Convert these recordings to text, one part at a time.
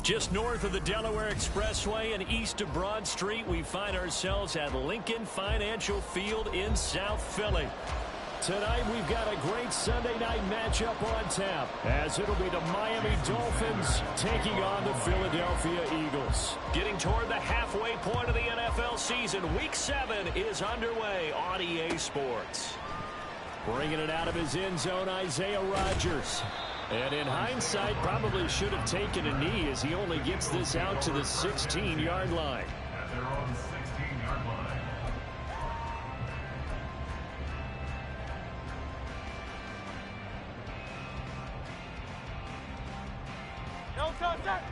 Just north of the Delaware Expressway and east of Broad Street, we find ourselves at Lincoln Financial Field in South Philly. Tonight, we've got a great Sunday night matchup on tap, as it'll be the Miami Dolphins taking on the Philadelphia Eagles. Getting toward the halfway point of the NFL season, Week 7 is underway on EA Sports. Bringing it out of his end zone, Isaiah Rodgers. And in hindsight, probably should have taken a knee as he only gets this out to the 16-yard line. At their own 16-yard line. No contact.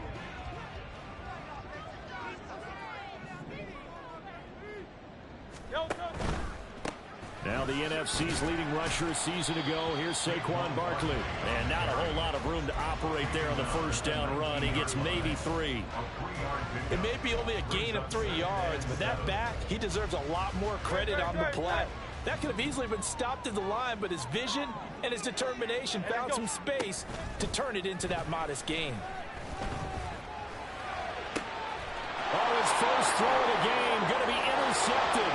No contact. Now the NFC's leading rusher a season ago. Here's Saquon Barkley. And not a whole lot of room to operate there on the first down run. He gets maybe 3. It may be only a gain of 3 yards, but that back, he deserves a lot more credit on the play. That could have easily been stopped at the line, but his vision and his determination found some space to turn it into that modest gain. Oh, his first throw of the game going to be intercepted.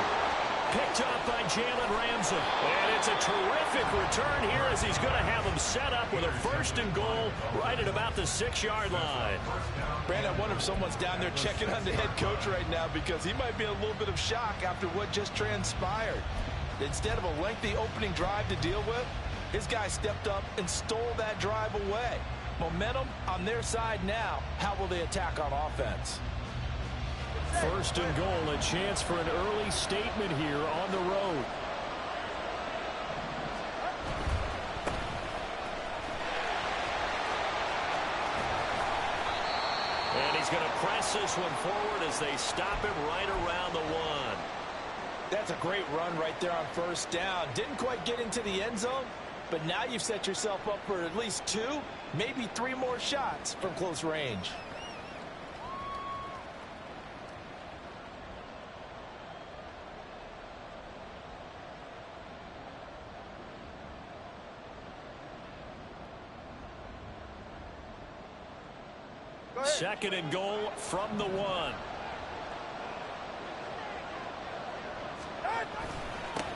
Picked up by Jalen Ramsey. And it's a terrific return here as he's going to have him set up with a 1st and goal right at about the 6-yard line. Brandon, I wonder if someone's down there checking on the head coach right now because he might be in a little bit of shock after what just transpired. Instead of a lengthy opening drive to deal with, his guy stepped up and stole that drive away. Momentum on their side now. How will they attack on offense? 1st and goal, a chance for an early statement here on the road. And he's going to press this one forward as they stop him right around the 1. That's a great run right there on 1st down. Didn't quite get into the end zone, but now you've set yourself up for at least 2, maybe 3 more shots from close range. Second and goal from the 1.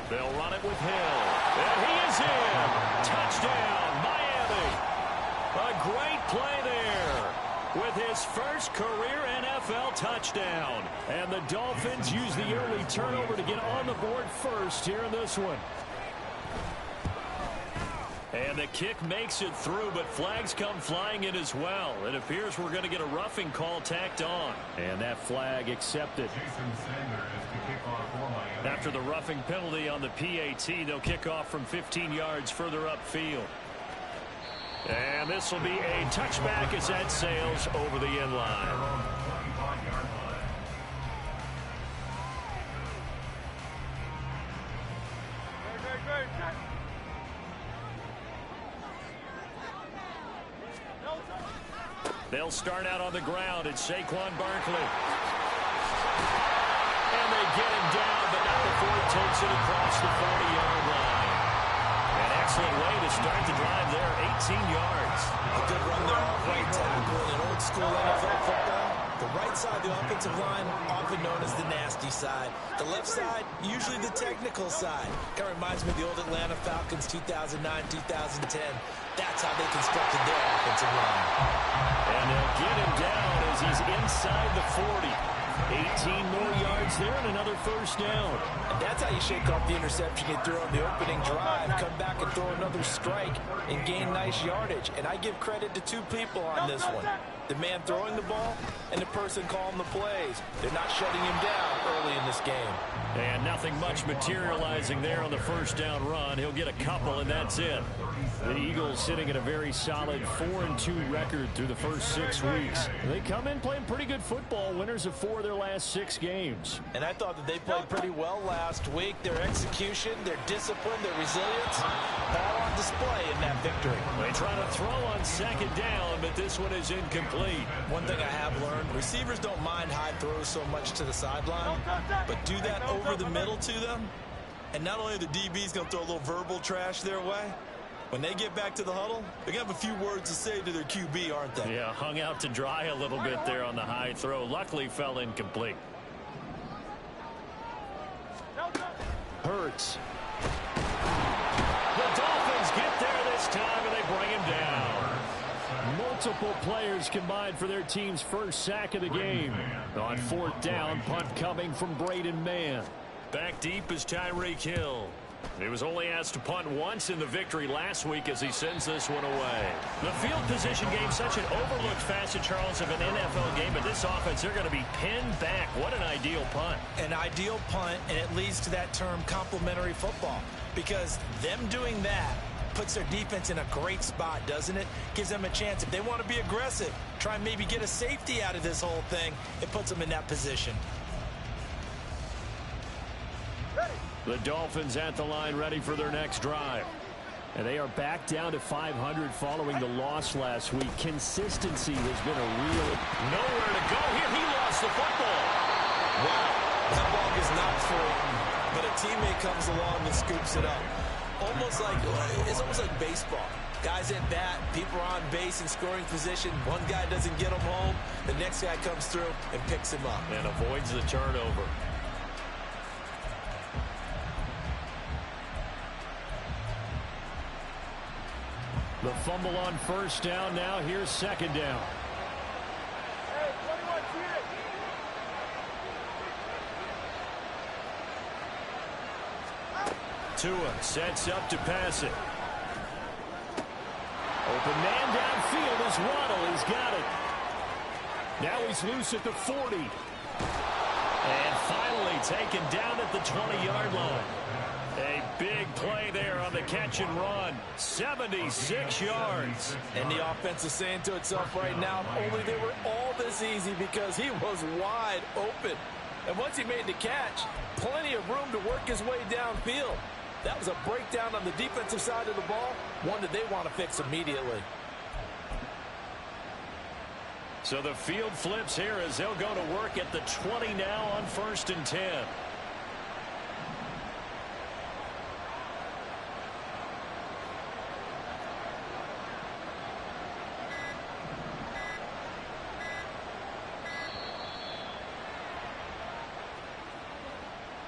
They'll run it with Hill. And he is in. Touchdown, Miami. A great play there with his first career NFL touchdown. And the Dolphins use the early turnover to get on the board first here in this one. And the kick makes it through, but flags come flying in as well. It appears we're going to get a roughing call tacked on. And that flag accepted. After the roughing penalty on the PAT, they'll kick off from 15 yards further upfield. And this will be a touchback as that sails over the end line. They'll start out on the ground. It's Saquon Barkley. And they get him down, but not before he takes it across the 40-yard line. An excellent way to start the drive there, 18 yards. A good run there off right tackle in old school NFL football. The right side of the offensive line, often known as the nasty side. The left side, usually the technical side. Kind of reminds me of the old Atlanta Falcons 2009-2010. That's how they constructed their offensive line. And they'll get him down as he's inside the 40. 18 more yards there and another 1st down. And that's how you shake off the interception you threw on the opening drive. Come back and throw another strike and gain nice yardage. And I give credit to 2 people on this one. The man throwing the ball and the person calling the plays. They're not shutting him down early in this game. And nothing much materializing there on the 1st down run. He'll get a couple, and that's it. The Eagles sitting at a very solid 4-2 record through the first 6 weeks. They come in playing pretty good football, winners of 4 of their last 6 games. And I thought that they played pretty well last week. Their execution, their discipline, their resilience, all on display in that victory. They try to throw on 2nd down, but this one is incomplete. One thing I have learned, receivers don't mind high throws so much to the sideline, but do that over the middle to them, and not only are the DBs going to throw a little verbal trash their way, When they get back to the huddle, they're going to have a few words to say to their QB, aren't they? Yeah, hung out to dry a little bit there on the high throw. Luckily fell incomplete. Hurts. The Dolphins get there this time, and they bring him down. Multiple players combined for their team's first sack of the game. On fourth down, punt coming from Braden Mann. Back deep is Tyreek Hill. He was only asked to punt once in the victory last week as he sends this one away. The field position game, such an overlooked facet, Charles, of an NFL game, but this offense, they're going to be pinned back. What an ideal punt. An ideal punt, and it leads to that term complementary football, because them doing that puts their defense in a great spot, doesn't it? Gives them a chance. If they want to be aggressive, try and maybe get a safety out of this whole thing, it puts them in that position. The Dolphins at the line, ready for their next drive. And they are back down to 500 following the loss last week. Consistency has been a real... Nowhere to go here. He lost the football. Wow, that ball is not for him, but a teammate comes along and scoops it up. It's almost like baseball. Guys at bat, people are on base in scoring position. One guy doesn't get him home. The next guy comes through and picks him up. And avoids the turnover. The fumble on first down. Now here's second down. Hey, 21, Tua sets up to pass it. Open man downfield is Waddle. He's got it. Now he's loose at the 40. And finally taken down at the 20-yard line. A big play there on the catch and run. 76 yards. And the offense is saying to itself right now, only they were all this easy because he was wide open. And once he made the catch, plenty of room to work his way downfield. That was a breakdown on the defensive side of the ball, one that they want to fix immediately. So the field flips here as they'll go to work at the 20 now on 1st and 10.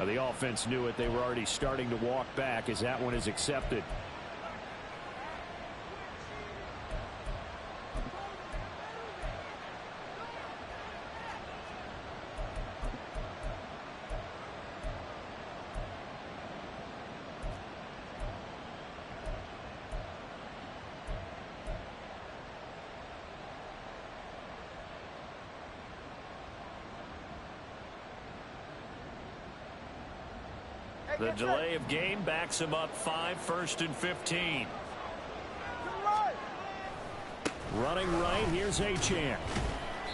The offense knew it. They were already starting to walk back as that one is accepted. The delay of game backs him up 5, 1st and 15. Running right, here's Achane.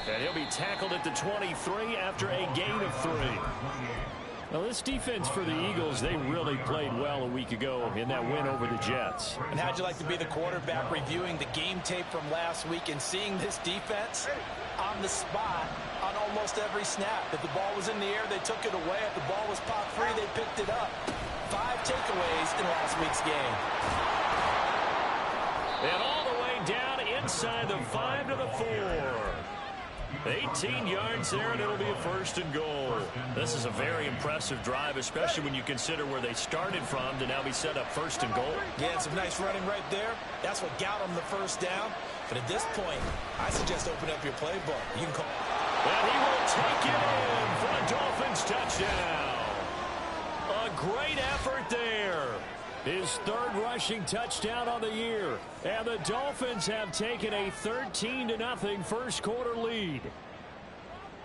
And he'll be tackled at the 23 after a gain of 3. Now, this defense for the Eagles, they really played well a week ago in that win over the Jets. And how'd you like to be the quarterback reviewing the game tape from last week and seeing this defense on the spot on almost every snap? If the ball was in the air, they took it away. If the ball was popped free, they picked it up. 5 takeaways in last week's game. And all the way down inside the 5 to the 4. 18 yards there, and it'll be a 1st and goal. This is a very impressive drive, especially when you consider where they started from to now be set up 1st and goal. Yeah, and some nice running right there. That's what got them the first down. But at this point, I suggest open up your playbook. You can call. And he will take it in for a Dolphins touchdown. A great effort there. His 3rd rushing touchdown on the year. And the Dolphins have taken a 13-0 first quarter lead.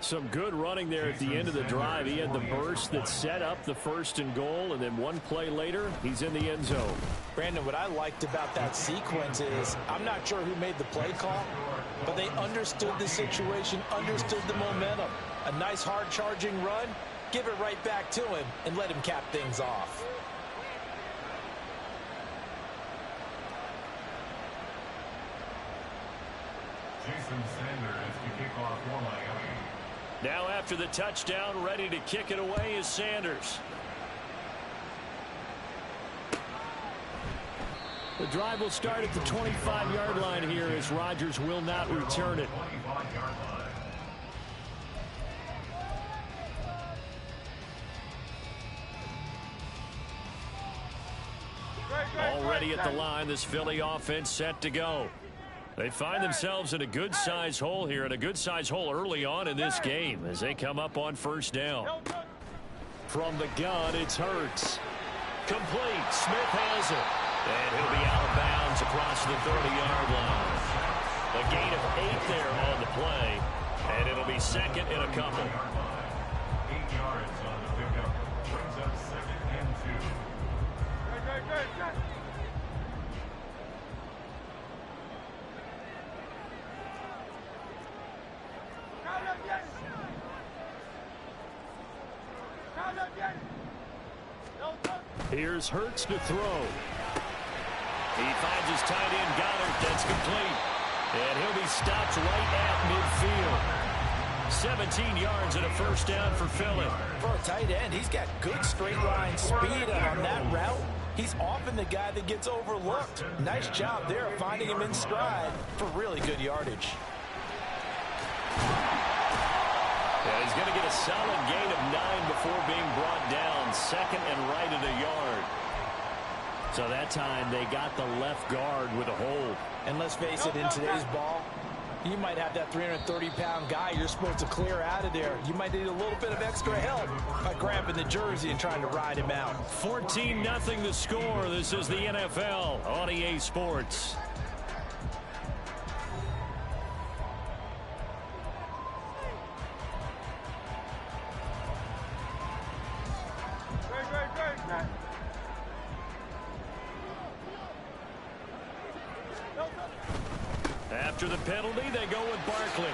Some good running there at the end of the drive. He had the burst that set up the 1st and goal, and then one play later, he's in the end zone. Brandon, what I liked about that sequence is I'm not sure who made the play call, but they understood the situation, understood the momentum. A nice hard-charging run, give it right back to him, and let him cap things off. Jason Sanders to kick off for Miami. Now after the touchdown, ready to kick it away is Sanders. The drive will start at the 25-yard line here as Rodgers will not return it. Already at the line, this Philly offense set to go. They find themselves in a good-sized hole here, and a good-sized hole early on in this game as they come up on first down. From the gun, it's Hurts. Complete. Smith has it. And he'll be out of bounds across the 30-yard line. A gain of 8 there on the play, and it'll be second and a couple. 8 yards on the pickup. Brings up 2nd and 2. Here's Hurts to throw. He finds his tight end Goddard. That's complete. And he'll be stopped right at midfield. 17 yards and a first down for Philly. For a tight end, he's got good straight line speed, and on that route, he's often the guy that gets overlooked. Nice job there of finding him in stride for really good yardage. Yeah, he's going to get a solid gain of 9 before being brought down. Second and right at a yard. So that time they got the left guard with a hold. And let's face it, in today's ball, you might have that 330-pound guy you're supposed to clear out of there. You might need a little bit of extra help by grabbing the jersey and trying to ride him out. 14-0 the score. This is the NFL on EA Sports. After the penalty, they go with Barkley.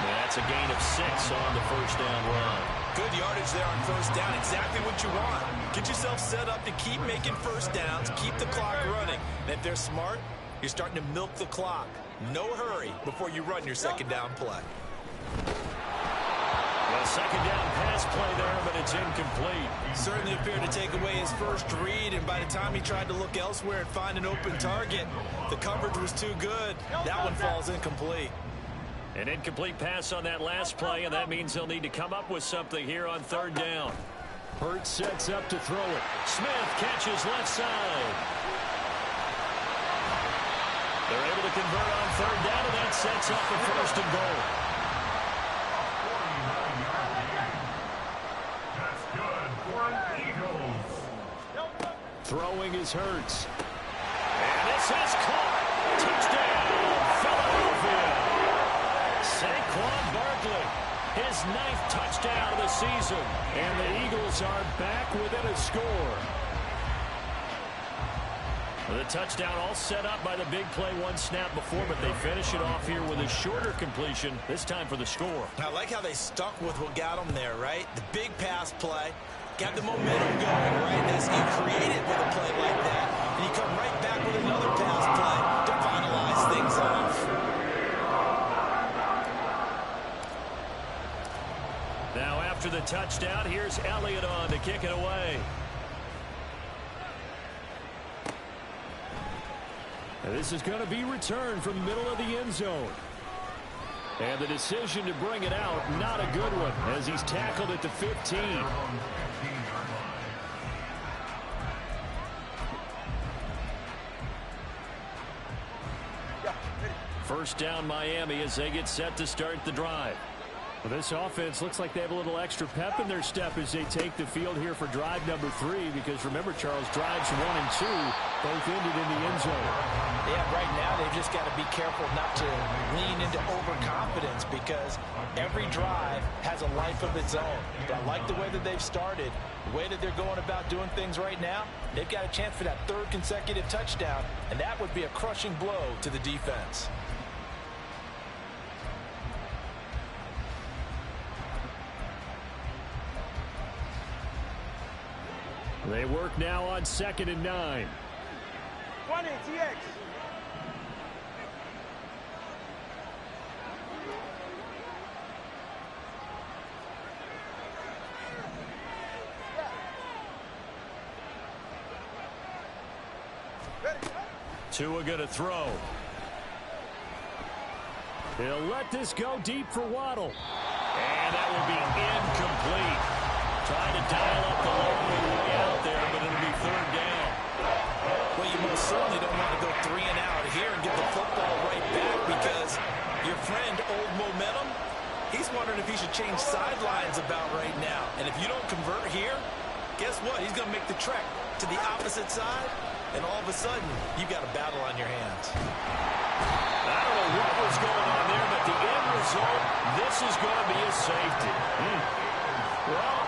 That's a gain of 6 on the first down run. Good yardage there on first down. Exactly what you want. Get yourself set up to keep making first downs, keep the clock running. And if they're smart, you're starting to milk the clock. No hurry before you run your second down play. Well, second down pass play there, but it's incomplete. Certainly appeared to take away his first read, and by the time he tried to look elsewhere and find an open target, the coverage was too good. That one falls incomplete. An incomplete pass on that last play, and that means they'll need to come up with something here on third down. Hurts sets up to throw it. Smith catches left side. They're able to convert on third down, and that sets up the first and goal. That's good for an Eagles. Throwing is Hurts. And this is caught. Touchdown, Philadelphia. Saquon Barkley, his 9th touchdown of the season. And the Eagles are back within a score. The touchdown all set up by the big play one snap before, but they finish it off here with a shorter completion, this time for the score. I like how they stuck with what got them there, right? The big pass play, got the momentum going, right? As you create it with a play like that, and you come right back with another pass play to finalize things off. Now after the touchdown, here's Elliott on to kick it away. And this is going to be returned from the middle of the end zone. And the decision to bring it out, not a good one, as he's tackled at the 15. First down Miami as they get set to start the drive. Well, this offense looks like they have a little extra pep in their step as they take the field here for drive number 3, because remember, Charles, drives 1 and 2 both ended in the end zone. Yeah, right now they've just got to be careful not to lean into overconfidence, because every drive has a life of its own. But I like the way that they've started, the way that they're going about doing things right now. They've got a chance for that 3rd consecutive touchdown, and that would be a crushing blow to the defense. They work now on 2nd and 9. 20, TX. Tua going to throw. He'll let this go deep for Waddle. And that will be incomplete. Trying to dial up the long way out there, but it'll be third down. Well, you most certainly don't want to go 3 and out here and get the football right back because your friend, Old Momentum, he's wondering if he should change sidelines about right now. And if you don't convert here, guess what? He's going to make the trek to the opposite side, and all of a sudden, you've got a battle on your hands. I don't know what was going on there, but the end result, this is going to be a safety. Well,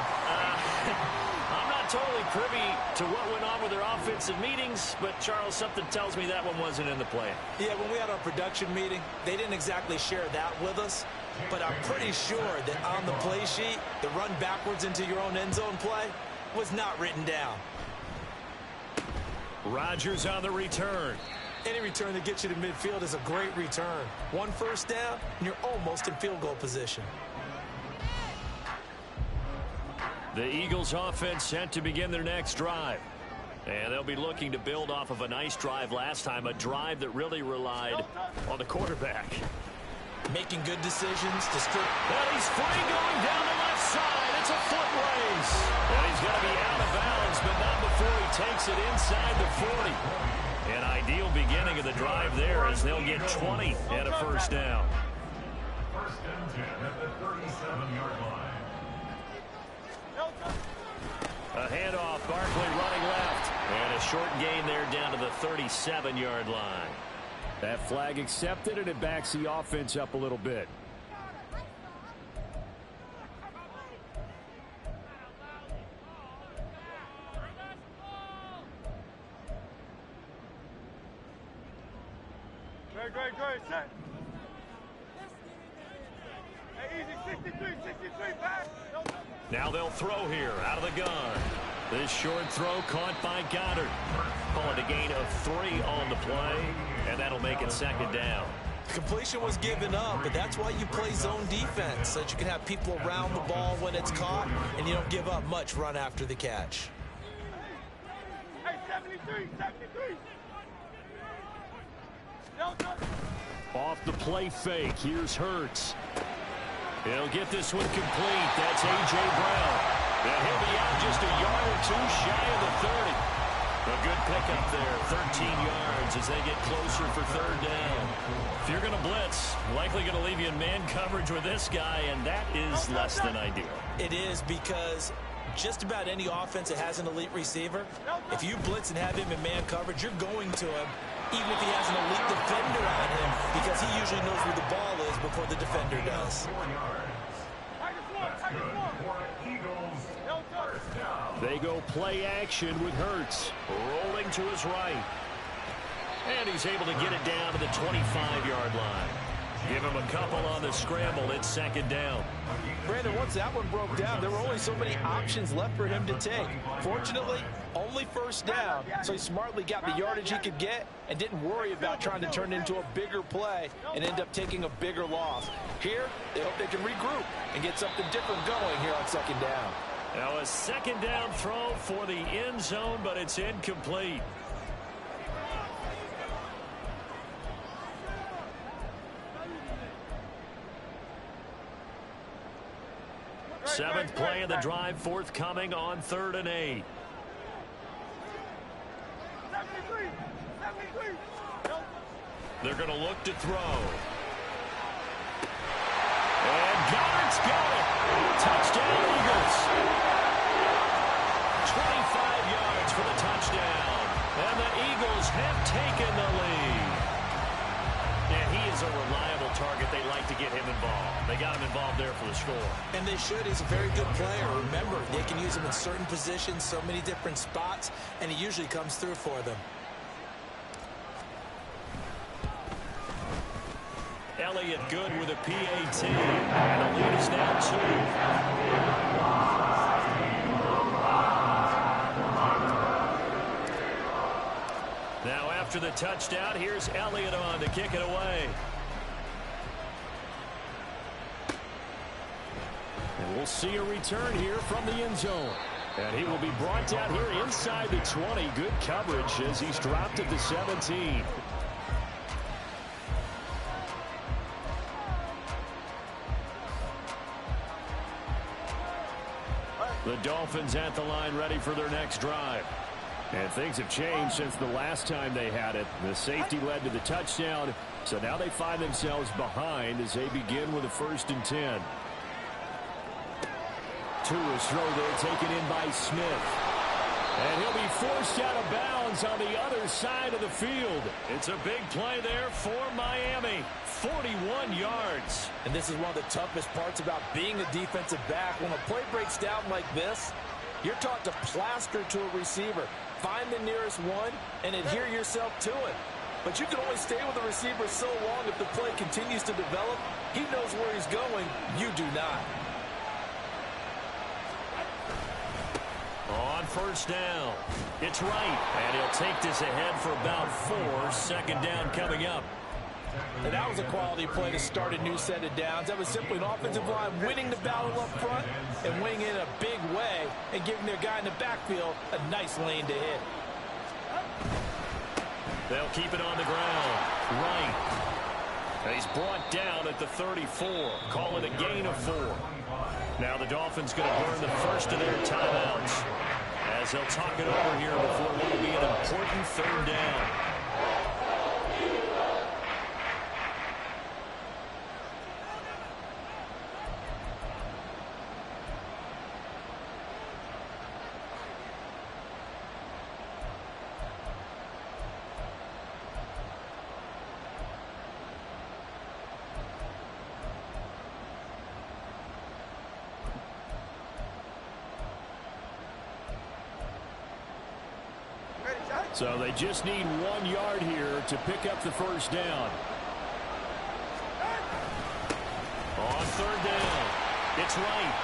I'm not totally privy to what went on with their offensive meetings, but, Charles, something tells me that one wasn't in the plan. Yeah, when we had our production meeting, they didn't exactly share that with us, but I'm pretty sure that on the play sheet, the run backwards into your own end zone play was not written down. Rodgers on the return. Any return that gets you to midfield is a great return. 1 first down, and you're almost in field goal position. The Eagles offense set to begin their next drive. And they'll be looking to build off of a nice drive last time, a drive that really relied on the quarterback. Making good decisions to strip. Well, he's free going down the left side. It's a foot race. And he's going to be out of bounds, but not before he takes it inside the 40. An ideal beginning of the drive there as they'll get 20 and a first down. First and 10 at the 37-yard line. A handoff, Barkley running left. And a short gain there down to the 37-yard line. That flag accepted, and it backs the offense up a little bit. Great, set. Hey, easy, 63, back. Now they'll throw here, out of the gun. This short throw caught by Goddard. Call it a gain of 3 on the play, and that'll make it second down. Completion was given up, but that's why you play zone defense, so that you can have people around the ball when it's caught, and you don't give up much run after the catch. Hey, 73. Off the play fake, here's Hurts. He'll get this one complete. That's A.J. Brown. And he'll be out just a yard or 2 shy of the 30. A good pickup there, 13 yards as they get closer for third down. If you're going to blitz, likely going to leave you in man coverage with this guy, and that is less than ideal. It is because just about any offense that has an elite receiver, if you blitz and have him in man coverage, you're going to him even if he has an elite defender on him because he usually knows where the ball is before the defender does. They go play action with Hurts. Rolling to his right. And he's able to get it down to the 25-yard line. Give him a couple on the scramble. It's second down. Brandon, once that one broke down, there were only so many options left for him to take. Fortunately, only first down, so he smartly got the yardage he could get and didn't worry about trying to turn it into a bigger play and end up taking a bigger loss. Here, they hope they can regroup and get something different going here on second down. Now a second down throw for the end zone, but it's incomplete. Seventh play of the drive forthcoming on 3rd and 8. They're going to look to throw. And Goddard's got it. Touchdown, Eagles. 25 yards for the touchdown. And the Eagles have taken the lead. And he is a reliable target. They like to get him involved. They got him involved there for the score. And they should. He's a very good player. Remember, they can use him in certain positions, so many different spots, and he usually comes through for them. Elliott good with a PAT. And the lead is now 2. Now after the touchdown, here's Elliott on to kick it away. And we'll see a return here from the end zone. And he will be brought down here inside the 20. Good coverage as he's dropped at the 17. The Dolphins at the line ready for their next drive. And things have changed since the last time they had it. The safety led to the touchdown, so now they find themselves behind as they begin with a 1st and 10. Tua's throw there taken in by Smith. And he'll be forced out of bounds on the other side of the field. It's a big play there for Miami. 41 yards. And this is one of the toughest parts about being a defensive back. When a play breaks down like this, you're taught to plaster to a receiver. Find the nearest one and adhere yourself to it. But you can only stay with the receiver so long if the play continues to develop. He knows where he's going. You do not. On 1st down, it's right, and he'll take this ahead for about 4. 2nd down coming up. And that was a quality play to start a new set of downs. That was simply an offensive line winning the battle up front and winning it in a big way and giving their guy in the backfield a nice lane to hit. They'll keep it on the ground. Right. And he's brought down at the 34. Call it a gain of 4. Now the Dolphins going to burn the first of their timeouts as they'll talk it over here before what will be an important 3rd down. So they just need 1 yard here to pick up the 1st down. On 3rd down, it's right.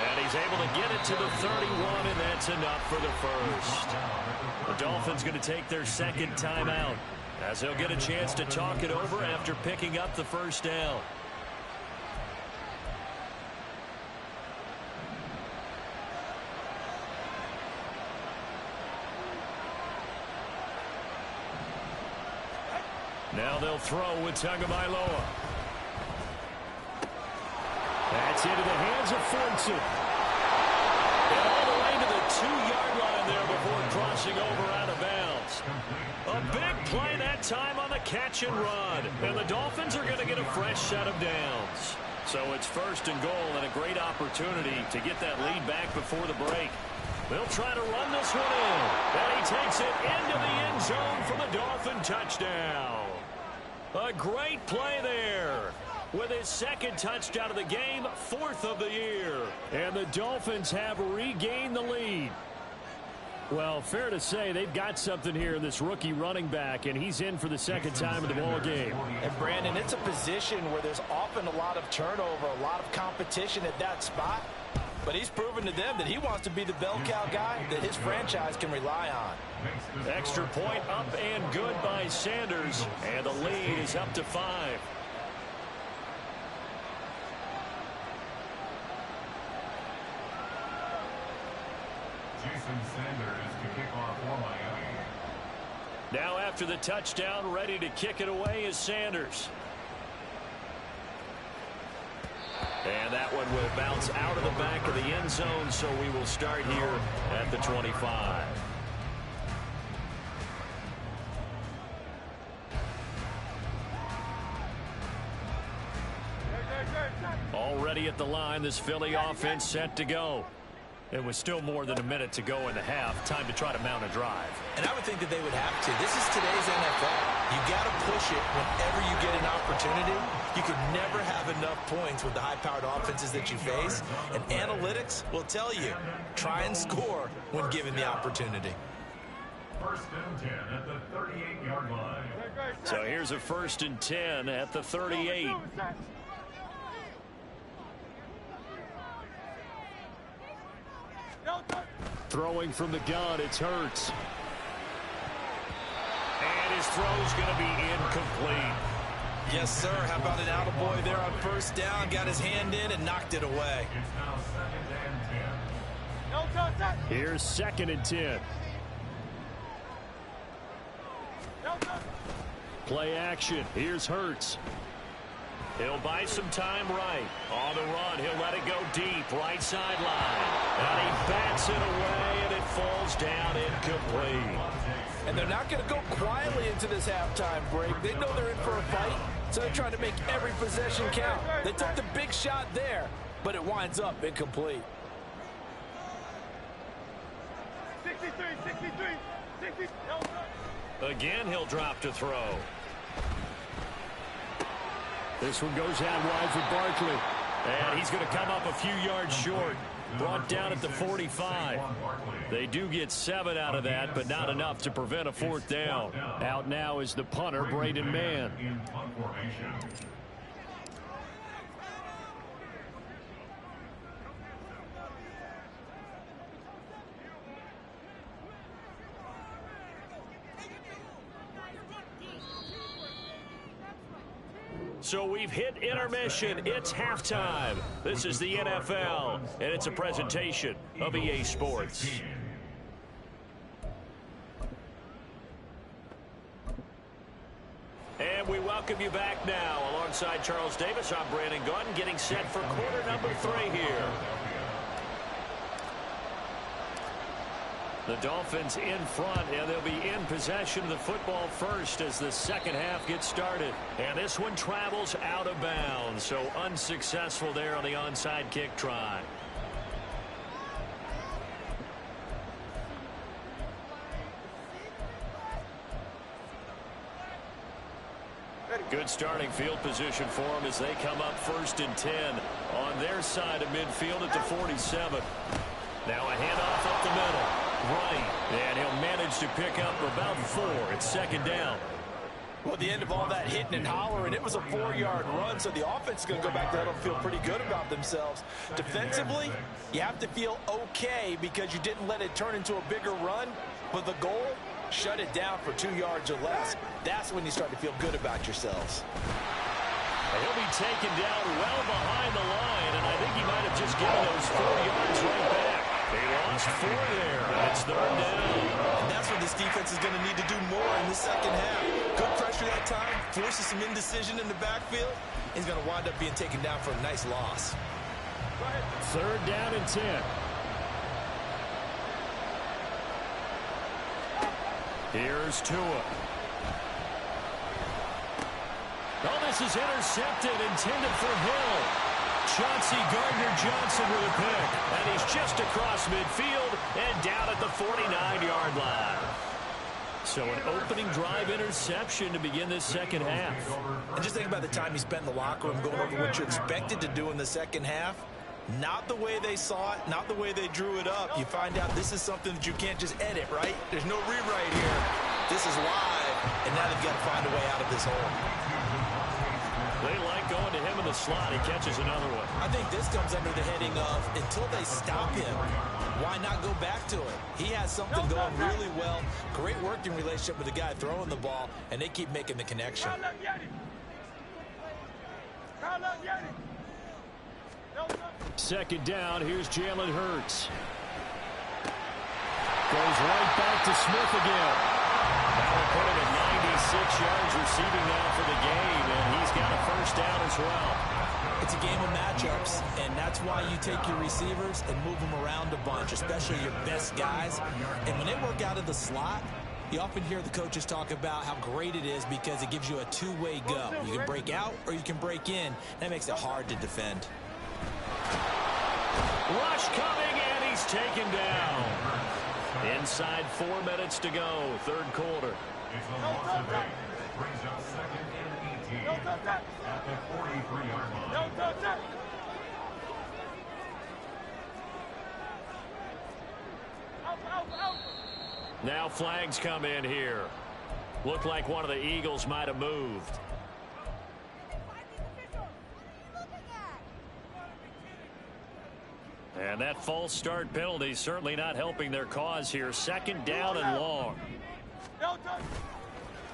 And he's able to get it to the 31, and that's enough for the 1st. The Dolphins going to take their 2nd timeout as they'll get a chance to talk it over after picking up the 1st down. Now they'll throw with Tagovailoa. That's into the hands of Fortson. And all the way to the 2-yard line there before crossing over out of bounds. A big play that time on the catch and run. And the Dolphins are going to get a fresh set of downs. So it's 1st and goal and a great opportunity to get that lead back before the break. They'll try to run this one in. And he takes it into the end zone for the Dolphin touchdown. A great play there. With his 2nd touchdown of the game, 4th of the year. And the Dolphins have regained the lead. Well, fair to say they've got something here in this rookie running back, and he's in for the 2nd time in the ball game. And Brandon, it's a position where there's often a lot of turnover, a lot of competition at that spot. But he's proven to them that he wants to be the bell cow guy that his franchise can rely on. Extra point up and good by Sanders, and the lead is up to 5. Jason Sanders to kick off for Miami. Now after the touchdown, ready to kick it away is Sanders. And that one will bounce out of the back of the end zone, so we will start here at the 25. Already at the line, this Philly offense set to go. It was still more than a minute to go in the half. Time to try to mount a drive. And I would think that they would have to. This is today's NFL. You got to push it whenever you get an opportunity. You can never have enough points with the high-powered offenses that you face. And analytics will tell you, try and score when given the opportunity. 1st and 10 at the 38-yard line. So here's a 1st and 10 at the 38. Throwing from the gun, it's Hurts. And his throw's going to be incomplete. Yes, sir. How about an attaboy there on 1st down? Got his hand in and knocked it away. It's now 2nd and 10. No touch that. Here's 2nd and 10. No touch. Play action. Here's Hurts. He'll buy some time right. On the run, he'll let it go deep. Right sideline. And he bats it away, and it falls down incomplete. And they're not going to go quietly into this halftime break. They know they're in for a fight, so they're trying to make every possession count. They took the big shot there, but it winds up incomplete. 63, 63, 60. No touch. Again, he'll drop to throw. This one goes out wide for Barkley. And he's going to come up a few yards short. Brought down at the 45. They do get 7 out of that, but not enough to prevent a 4th down. Out now is the punter, Braden Mann. So we've hit intermission. It's halftime. This is the NFL, and it's a presentation of EA Sports. And we welcome you back now. Alongside Charles Davis, I'm Brandon Gordon, getting set for quarter number 3 here. The Dolphins in front, and they'll be in possession of the football first as the second half gets started. And this one travels out of bounds, so unsuccessful there on the onside kick try. Good starting field position for them as they come up 1st and 10 on their side of midfield at the 47. Now a handoff up the middle. Right, and he'll manage to pick up about 4. It's 2nd down. Well, at the end of all that hitting and hollering, it was a 4-yard run, so the offense is going to go back there and feel pretty good about themselves. Defensively, you have to feel okay because you didn't let it turn into a bigger run, but the goal, shut it down for 2 yards or less. That's when you start to feel good about yourselves. He'll be taken down well behind the line, and I think he might have just given those 4 yards right back. They lost 4 there, and it's 3rd down. And that's what this defense is going to need to do more in the second half. Good pressure that time, forces some indecision in the backfield. He's going to wind up being taken down for a nice loss. 3rd down and 10. Here's Tua. Oh, this is intercepted, intended for Hill. Chauncey Gardner-Johnson with a pick. And he's just across midfield and down at the 49-yard line. So an opening drive interception to begin this second half. And just think about the time he spent in the locker room going over what you expected to do in the second half. Not the way they saw it, not the way they drew it up. You find out this is something that you can't just edit, right? There's no rewrite here. This is live, and now they've got to find a way out of this hole. They like going to him in the slot. He catches another one. I think this comes under the heading of until they stop him, why not go back to it? He has something going really well. Great working relationship with the guy throwing the ball, and they keep making the connection. Second down. Here's Jalen Hurts. Goes right back to Smith again. That will put him at 96 yards receiving now for the game, and he's got a 1st down as well. It's a game of matchups, and that's why you take your receivers and move them around a bunch, especially your best guys. And when they work out of the slot, you often hear the coaches talk about how great it is because it gives you a two-way go. You can break out or you can break in. That makes it hard to defend. Rush coming, and he's taken down. Inside 4 minutes to go, 3rd quarter. It's a loss of 8. Brings up 2nd and 18 at the 43-yard line. No touch that. Now flags come in here. Looked like one of the Eagles might have moved. And that false start penalty certainly not helping their cause here. 2nd down and long. No touch.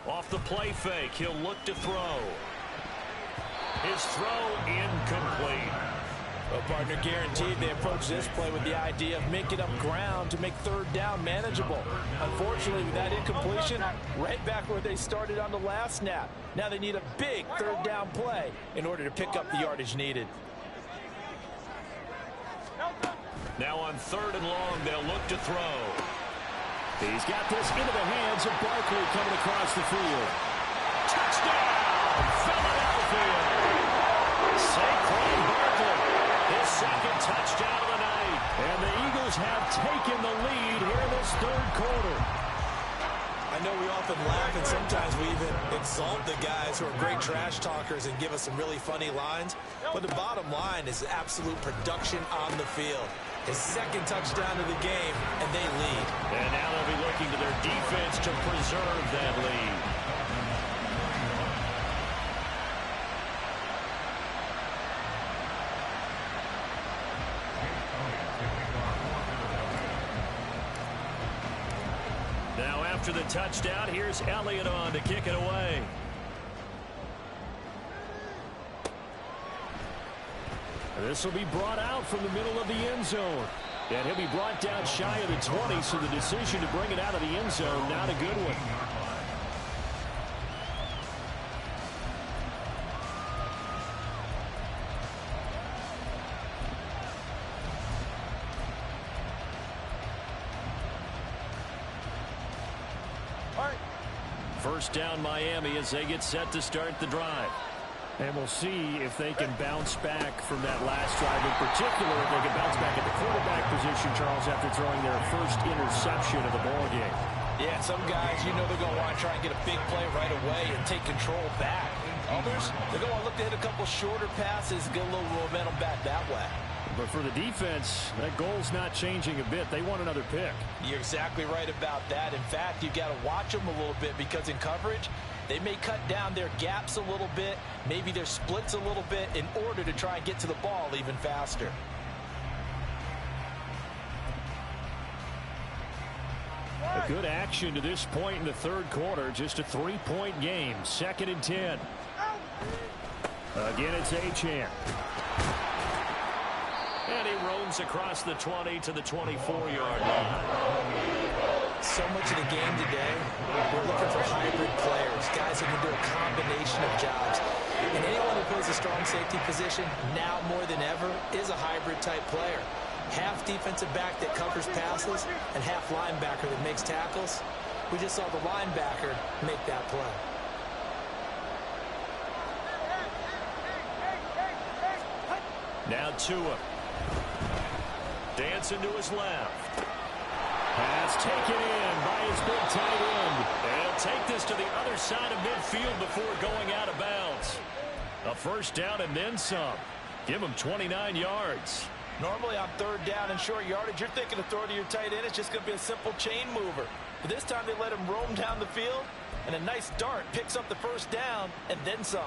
Off the play fake, he'll look to throw. His throw incomplete. Well, partner, guaranteed they approach this play with the idea of making up ground to make third down manageable. Unfortunately, with that incompletion, right back where they started on the last snap. Now they need a big third down play in order to pick up the yardage needed. Now on 3rd and long, they'll look to throw. He's got this into the hands of Barkley coming across the field. Touchdown, Philadelphia! Saquon Barkley, his 2nd touchdown of the night. And the Eagles have taken the lead here in this 3rd quarter. I know we often laugh, and sometimes we even exalt the guys who are great trash talkers and give us some really funny lines. But the bottom line is absolute production on the field. His 2nd touchdown of the game, and they lead. And now they'll be looking to their defense to preserve that lead. Now after the touchdown, here's Elliott on to kick it away. This will be brought out from the middle of the end zone. And he'll be brought down shy of the 20, so the decision to bring it out of the end zone, not a good one. First down Miami as they get set to start the drive. And we'll see if they can bounce back from that last drive. In particular, if they can bounce back at the quarterback position, Charles, after throwing their first interception of the ballgame. Yeah, some guys, you know they're going to want to try and get a big play right away and take control back. Others, they're going to look to hit a couple shorter passes, get a little momentum back that way. But for the defense, that goal's not changing a bit. They want another pick. You're exactly right about that. In fact, you've got to watch them a little bit because in coverage, they may cut down their gaps a little bit, maybe their splits a little bit in order to try and get to the ball even faster. A good action to this point in the 3rd quarter. Just a 3-point game. 2nd and 10. Again, it's Achane. And he roams across the 20 to the 24-yard line. So much of the game today, we're looking for hybrid players, guys who can do a combination of jobs. And anyone who plays a strong safety position, now more than ever, is a hybrid type player. Half defensive back that covers passes and half linebacker that makes tackles. We just saw the linebacker make that play. Now Tua. Dancing to his left. Pass taken in by his big tight end. And he'll take this to the other side of midfield before going out of bounds. A first down and then some. Give him 29 yards. Normally on 3rd down and short yardage, you're thinking of throwing to your tight end. It's just going to be a simple chain mover. But this time they let him roam down the field, and a nice dart picks up the first down and then some.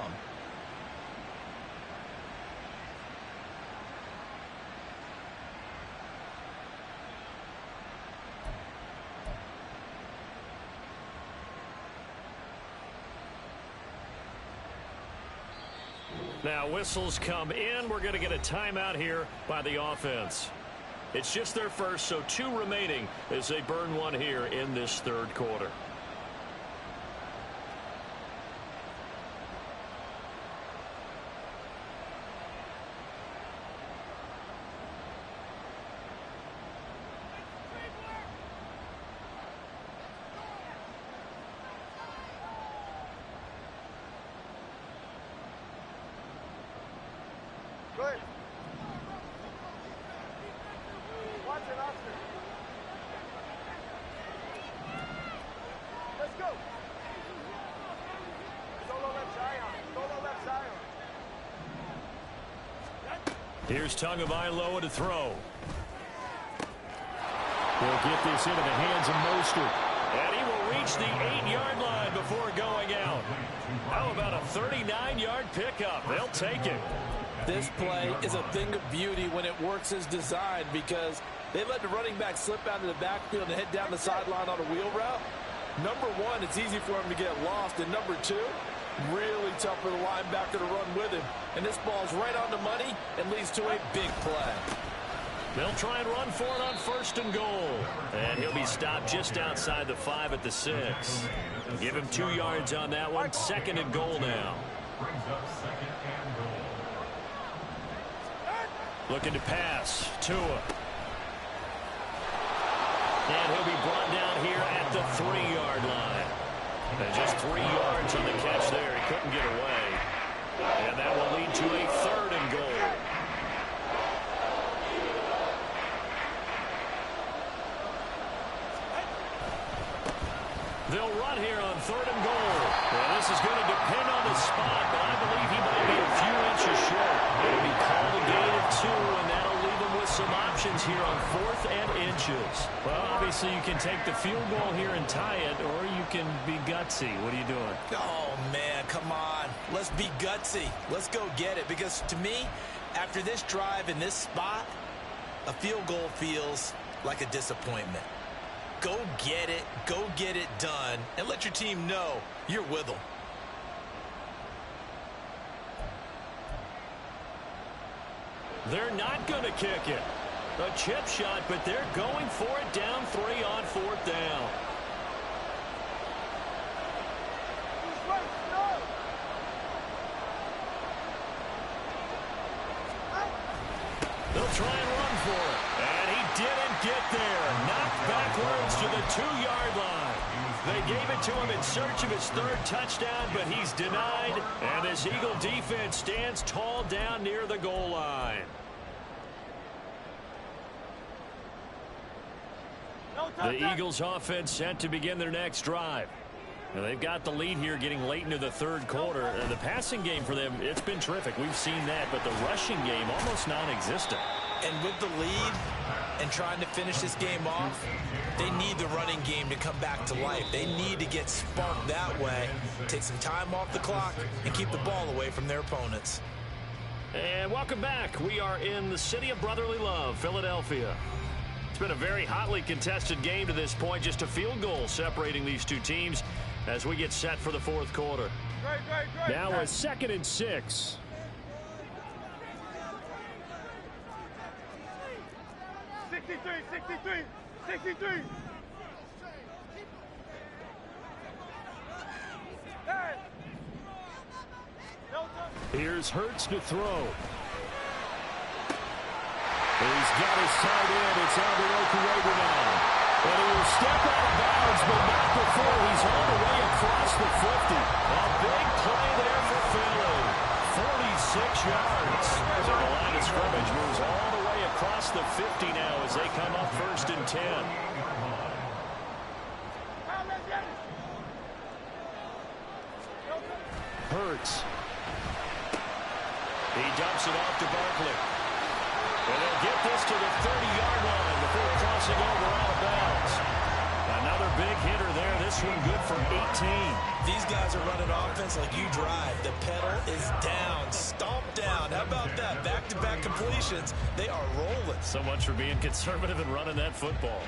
Now whistles come in. We're going to get a timeout here by the offense. It's just their first, so 2 remaining as they burn one here in this 3rd quarter. Good. Watch it, Oscar. Let's go. Solo left Zion. Solo left Zion. Here's Tagovailoa to throw. He'll get this into the hands of Mostert. And he will reach the 8-yard line before going out. How about a 39-yard pickup? They'll take it. This play is a thing of beauty when it works as designed because they let the running back slip out of the backfield and head down the sideline on a wheel route. Number one, it's easy for him to get lost. And number two, Really tough for the linebacker to run with him. And this ball's right on the money and leads to a big play. They'll try and run for it on 1st and goal. And he'll be stopped just outside the 5 at the 6. Give him 2 yards on that one. 2nd and goal now. Brings up 2nd and goal. Looking to pass. Tua. And he'll be brought down here at the 3-yard line. And just 3 yards on the catch there. He couldn't get away. And that will lead to a 3rd and goal. They'll run here on 3rd and goal. Well, this is going to depend on the spot, but I believe he might be a few inches short. It'll be called a gain of 2, and that'll leave him with some options here on 4th and inches. Well, obviously you can take the field goal here and tie it, or you can be gutsy. What are you doing? Oh, man, come on. Let's be gutsy. Let's go get it, because to me, after this drive in this spot, a field goal feels like a disappointment. Go get it done, and let your team know you're with them. They're not going to kick it. A chip shot, but they're going for it down 3 on 4th down. They'll try and run for it. And he didn't get there. Knocked backwards to the 2-yard line. They gave it to him in search of his 3rd touchdown, but he's denied. And this Eagle defense stands tall down near the goal line. The Eagles offense set to begin their next drive. Now, they've got the lead here getting late into the 3rd quarter. The passing game for them, it's been terrific. We've seen that, but the rushing game almost non-existent. And with the lead and trying to finish this game off, they need the running game to come back to life. They need to get sparked that way, take some time off the clock, and keep the ball away from their opponents. And welcome back. We are in the city of brotherly love, Philadelphia. It's been a very hotly contested game to this point. Just a field goal separating these two teams as we get set for the 4th quarter. Now a 2nd and 6. Here's Hurts to throw. He's got his tight end. It's Alvin now. And he will step out of bounds, but not before he's all the way across the 50. A big play there for Philly. 46 yards. So the line of scrimmage moves all the way across the 50 now as they come up 1st and 10. Hurts. He dumps it off to Barkley. And they'll get this to the 30-yard line before crossing over out of bounds. Another big hitter there. This one good for 18. These guys are running offense like you drive. The pedal is down, stomped down. How about that? Back-to-back completions. They are rolling. So much for being conservative and running that football.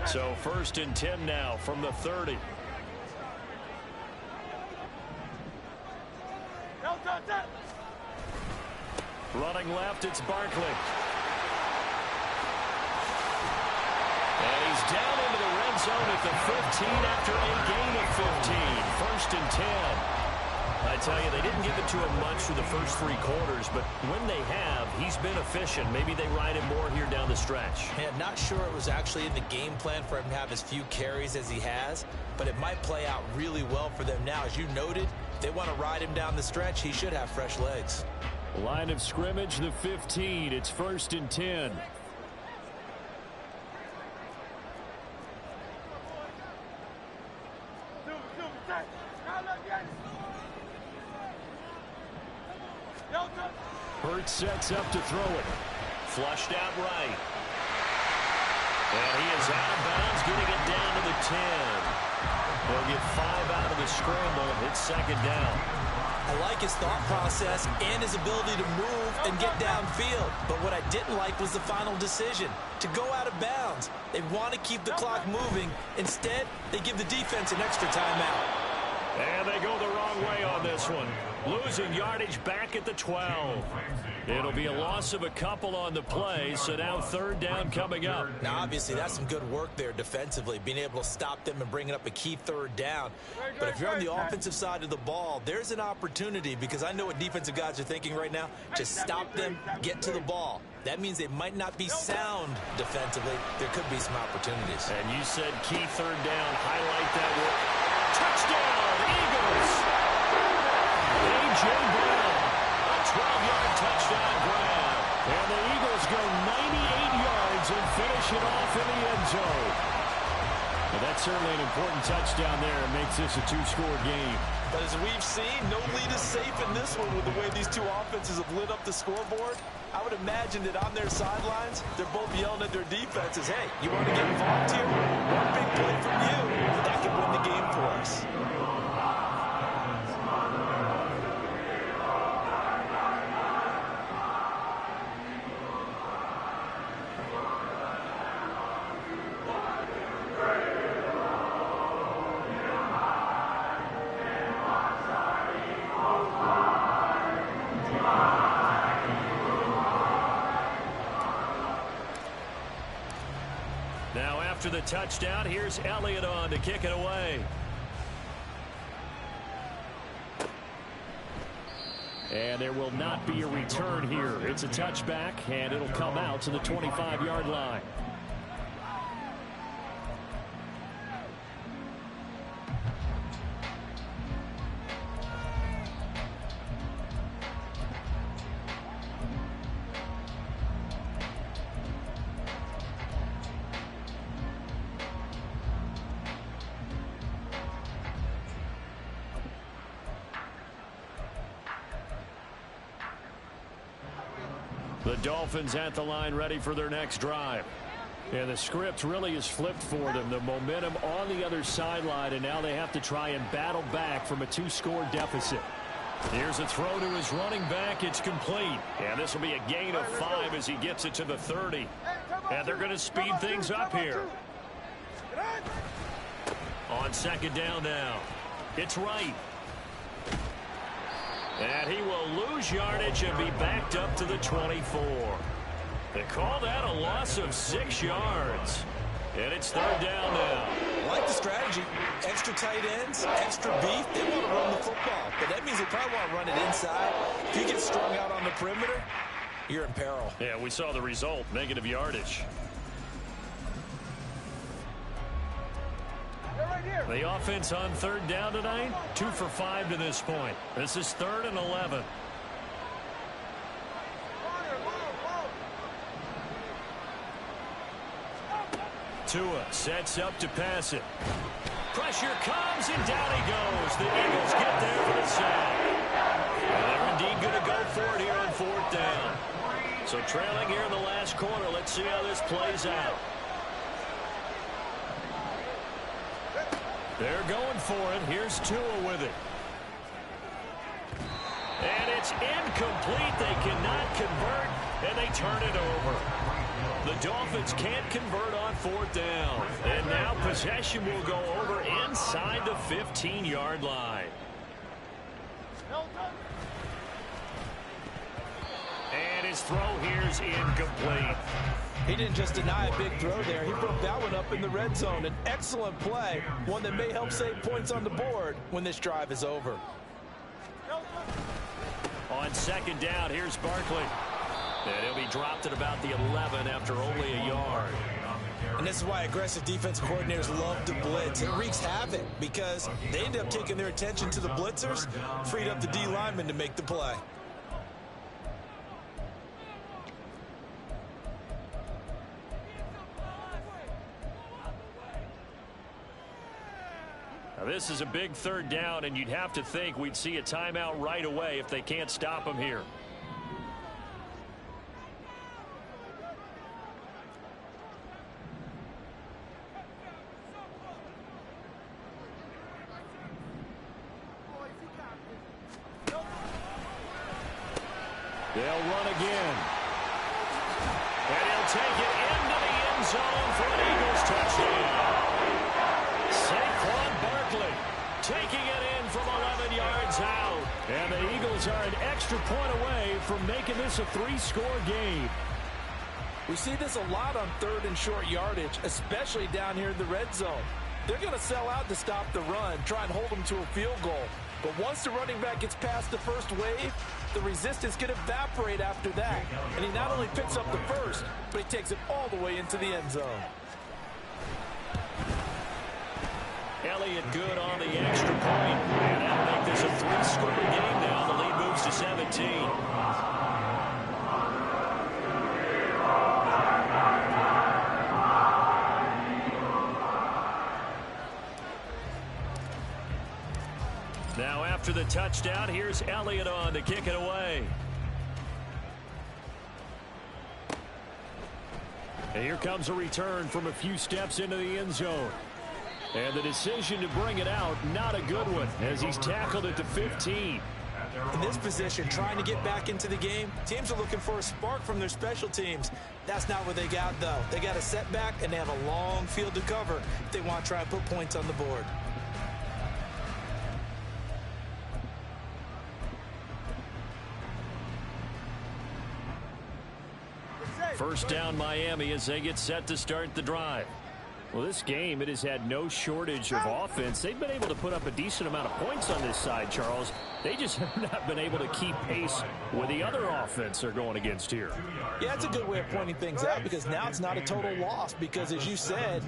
So 1st and 10 now from the 30. Running left, it's Barkley. And he's down into the red zone at the 15 after a gain of 15. 1st and 10. I tell you, they didn't give it to him much through the first 3 quarters, but when they have, he's been efficient. Maybe they ride him more here down the stretch. Yeah, not sure it was actually in the game plan for him to have as few carries as he has, but it might play out really well for them now. As you noted, if they want to ride him down the stretch, he should have fresh legs. Line of scrimmage, the 15. It's 1st and 10. Hurts sets up to throw it. Flushed out right. And he is out of bounds, getting it down to the 10. They'll get 5 out of the scramble. It's second down. I like his thought process and his ability to move and get downfield. But what I didn't like was the final decision, to go out of bounds. They want to keep the clock moving. Instead, they give the defense an extra timeout. And they go the wrong way on this one. Losing yardage back at the 12. It'll be a loss of a couple on the play, so now third down coming up. Now, obviously, that's some good work there defensively, being able to stop them and bringing up a key third down. But if you're on the offensive side of the ball, there's an opportunity, because I know what defensive guys are thinking right now. Just stop them, get to the ball. That means they might not be sound defensively. There could be some opportunities. And you said key third down. Highlight that work. Touchdown, Eagles! A.J. Brown, a 12-yard touchdown grab. And the Eagles go 98 yards and finish it off in the end zone. Well, that's certainly an important touchdown there. It makes this a two-score game. But as we've seen, no lead is safe in this one with the way these two offenses have lit up the scoreboard. I would imagine that on their sidelines, they're both yelling at their defenses, hey, you want to get involved here? One big play from you, that could win the game for us. Now after the touchdown, here's Elliott on to kick it away. And there will not be a return here. It's a touchback, and it'll come out to the 25-yard line. The Dolphins at the line ready for their next drive. And the script really is flipped for them. The momentum on the other sideline, and now they have to try and battle back from a two-score deficit. Here's a throw to his running back. It's complete. And this will be a gain of 5 as he gets it to the 30. And they're going to speed things up here. On second down now. It's right. And he will lose yardage and be backed up to the 24. They call that a loss of 6 yards. And it's third down now. I like the strategy. Extra tight ends, extra beef. They want to run the football. But that means they probably want to run it inside. If you get strung out on the perimeter, you're in peril. Yeah, we saw the result. Negative yardage. The offense on third down tonight, 2 for 5 to this point. This is 3rd and 11. Tua sets up to pass it. Pressure comes, and down he goes. The Eagles get there for the sack. And they're indeed going to go for it here on 4th down. So trailing here in the last quarter. Let's see how this plays out. They're going for it. Here's Tua with it. And it's incomplete. They cannot convert, and they turn it over. The Dolphins can't convert on 4th down. And now possession will go over inside the 15-yard line. And his throw here's incomplete. He didn't just deny a big throw there. He broke that one up in the red zone. An excellent play, one that may help save points on the board when this drive is over. On second down, here's Barkley. And he'll be dropped at about the 11 after only a yard. And this is why aggressive defensive coordinators love to blitz. It wreaks havoc because they end up taking their attention to the blitzers, freed up the D lineman to make the play. Now this is a big third down, and you'd have to think we'd see a timeout right away if they can't stop him here. They'll run again. And he'll take it into the end zone for an Eagles touchdown. Saquon Barkley taking it in from 11 yards out. And the Eagles are an extra point away from making this a 3-score game. We see this a lot on 3rd and short yardage, especially down here in the red zone. They're going to sell out to stop the run, try and hold them to a field goal. But once the running back gets past the first wave, the resistance can evaporate after that. And he not only picks up the first, but he takes it all the way into the end zone. Elliott good on the extra point. And that'll make this a 3-score game now. The lead moves to 17. Now after the touchdown, here's Elliott on to kick it away. And here comes a return from a few steps into the end zone. And the decision to bring it out, not a good one, as he's tackled at the 15. In this position, trying to get back into the game, teams are looking for a spark from their special teams. That's not what they got, though. They got a setback, and they have a long field to cover if they want to try and put points on the board. First down Miami as they get set to start the drive. Well, this game, it has had no shortage of offense. They've been able to put up a decent amount of points on this side, Charles. They just have not been able to keep pace with the other offense they're going against here. Yeah, it's a good way of pointing things out because now it's not a total loss because, as you said,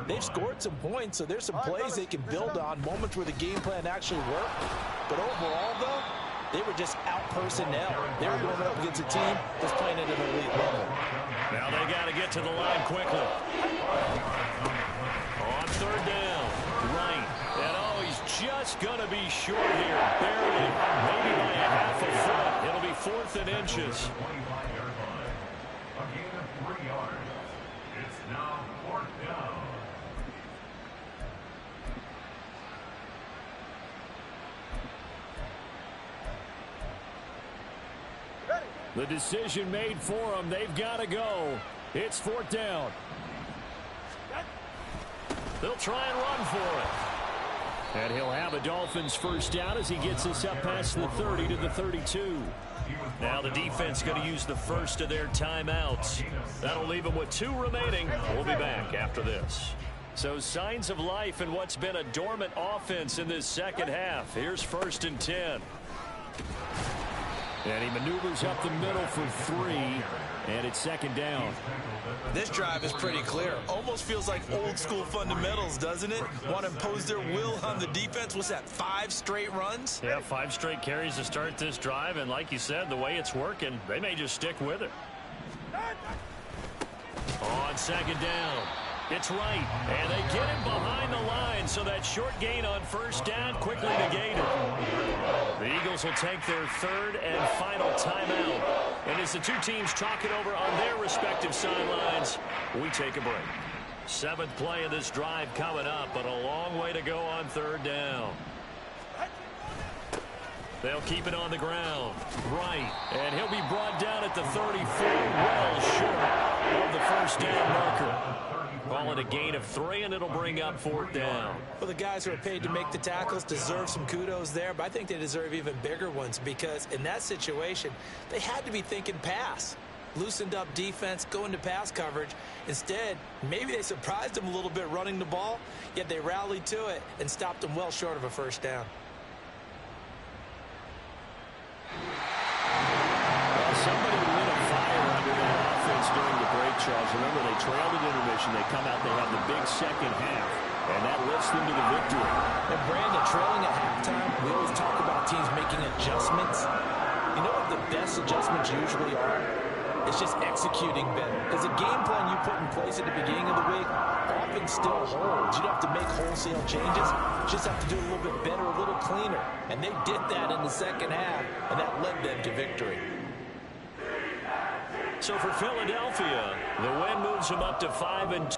they've scored some points, so there's some plays they can build on, moments where the game plan actually worked. But overall, though, they were just out personnel. They were going up against a team that's playing at an elite level. Now they got to get to the line quickly. On 3rd down, right. And oh, he's just going to be short here. Barely, maybe by a half a foot. It'll be 4th and inches. 25-yard line. A gain of 3 yards. It's now 4th down. The decision made for them. They've got to go. It's 4th down. They'll try and run for it. And he'll have a Dolphins first down as he gets this up past the 30 to the 32. Now the defense going to use the first of their timeouts. That'll leave them with 2 remaining. We'll be back after this. So signs of life in what's been a dormant offense in this second half. Here's 1st and 10. And he maneuvers up the middle for 3, and it's 2nd down. This drive is pretty clear. Almost feels like old school fundamentals, doesn't it? Want to impose their will on the defense. What's that, 5 straight runs? Yeah, 5 straight carries to start this drive, and like you said, the way it's working, they may just stick with it. On 2nd down, it's right, and they get him behind the line, so that short gain on 1st down quickly negated. The Eagles will take their 3rd and final timeout. And as the 2 teams talk it over on their respective sidelines, we take a break. 7th play of this drive coming up, but a long way to go on 3rd down. They'll keep it on the ground. Right. And he'll be brought down at the 34, well short of the 1st down marker. Calling a gain of 3, and it'll bring up 4th down. Well, the guys who are paid to make the tackles deserve some kudos there, but I think they deserve even bigger ones because in that situation, they had to be thinking pass. Loosened up defense, going to pass coverage. Instead, maybe they surprised them a little bit running the ball, yet they rallied to it and stopped them well short of a 1st down. Somebody lit a fire under that offense during the break, Charles. Remember, they trailed at intermission. They come out, they have the big second half, and that lifts them to the victory. And Brandon, trailing at halftime, we always talk about teams making adjustments. You know what the best adjustments usually are? It's just executing better. Because the game plan you put in place at the beginning of the week often still holds. You don't have to make wholesale changes. You just have to do a little bit better, a little cleaner. And they did that in the second half, and that led them to victory. So for Philadelphia, the win moves them up to 5-2.